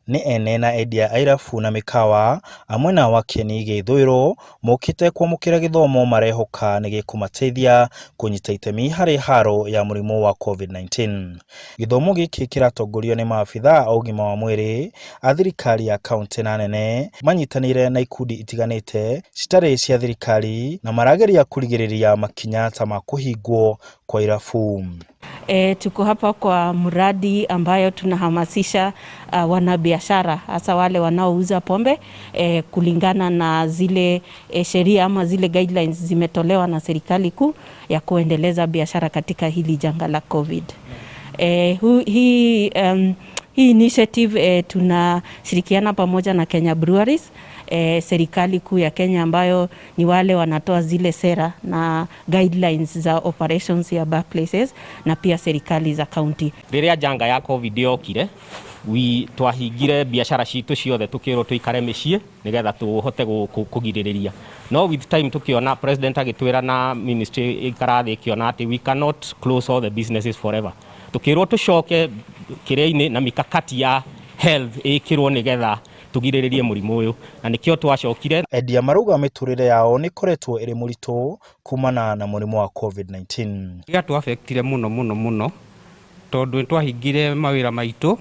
Nĩ ene na endia a irabu na mĩkawa amwe na wakeni gĩthũĩro mokĩte kwamũkĩra gĩthomo marehoka nĩ gĩkũmateithia kũnyita itemi harĩ haro ya mũrimũ wa COVID-19. Gĩthomo gĩkĩ kĩratongorio nĩ maabithaa a ũgima wa mwĩrĩ a thirikari ya kaunti na nene manyitanĩire na ikundi itiganĩte citarĩ cia thirikari na marageria kũrigĩrĩria makinya ta ma kũhingwo kwa irabu. Tuko hapa kwa mradi ambayo tunahamasisha wanabiashara hasa wale wanaouza pombe kulingana na zile sheria ama zile guidelines zimetolewa na serikali kuu ya kuendeleza biashara katika hili janga la COVID. Hii initiative tunashirikiana pamoja na Kenya Breweries, serikali kuu ya Kenya ambayo ni wale wanatoa zile sera na guidelines za operations ya bar places na pia serikali za county. Rĩrĩa janga ya COVID yokire, twahingire biashara citũ ciothe tukĩrwo tuikare mĩciĩ nigetha tuhote kũgirĩrĩria. No with time tukiona president agĩtwĩra na ministry ikarathi ikiona ati we cannot close all the businesses forever. Tukĩrwo tucoke kĩrĩa-inĩ na mikakati ya health ĩkĩrwo nigetha tugirĩrĩrie mũrimũ ũyũ na nĩkĩo twacokire. Endia marauga mĩtũrĩre yao nĩ koretwo ĩrĩ mũritũ kumana na mũrimũ wa COVID-19. Gĩatũ affectire mũno tondũ twahingire mawĩra maitũ,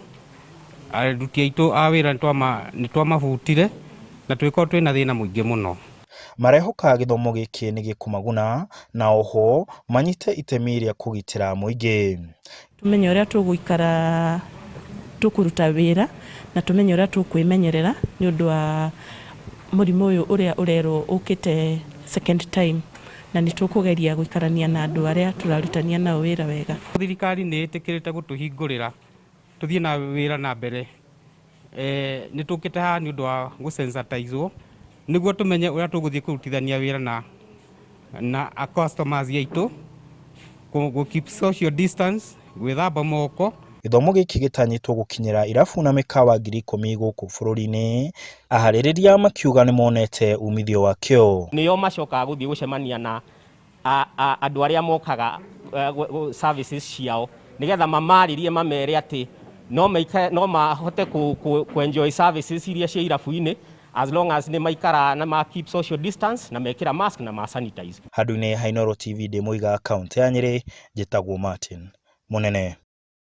aruti aitũ a wĩra nĩ twamabutire na twĩkorwo twĩna thĩna mũingĩ mũno. Marehoka gĩthomo gĩkĩ nĩ gĩkũmaguna na oho manyite itemi rĩa kũgitĩra mũingĩ. Tumenye ũrĩa tũgũikara tũkũruta wĩra na tumenye ũrĩa tũkwĩmenyerera nĩ ũndũ wa mũrimũ ũyũ ũrĩa ũrerwo ũkĩte second time na nĩ tũkũgeria gũikarania na andũ arĩa tũrarutania nao wĩra wega. Thirikari nĩ ĩtĩkĩrĩte gũtũhingũrĩra tũthiĩ na wĩra na mbere. Nĩ tũkĩte haha nĩ ũndũ wa gũsensitizewo nĩguo tumenye ũrĩa tũgũthiĩ kũrutithania wĩra na customers aitũ, gũ keep social distance, gwĩthamba moko. Gĩthomo gĩkĩ gĩtanyĩtwo gũkinyĩra irabu na mĩkawa 10,000 gũkũ bũrũri-inĩ, aharĩrĩria makiuga nĩ monete umithio wakĩo. Nĩo macokaga gũthiĩ gũcemania na andũ arĩa mokaga services ciao nigetha mamarĩrie mamere atĩ no mahote enjoy services iria cia irabu-inĩ as long as nĩ maikara na ma keep social distance na mekĩra mask na ma sanitize. Handũ-inĩ ha Inooro TV ndĩ Mũiga kaunti ya Nyeri, njĩtagwo Martin Mũnene.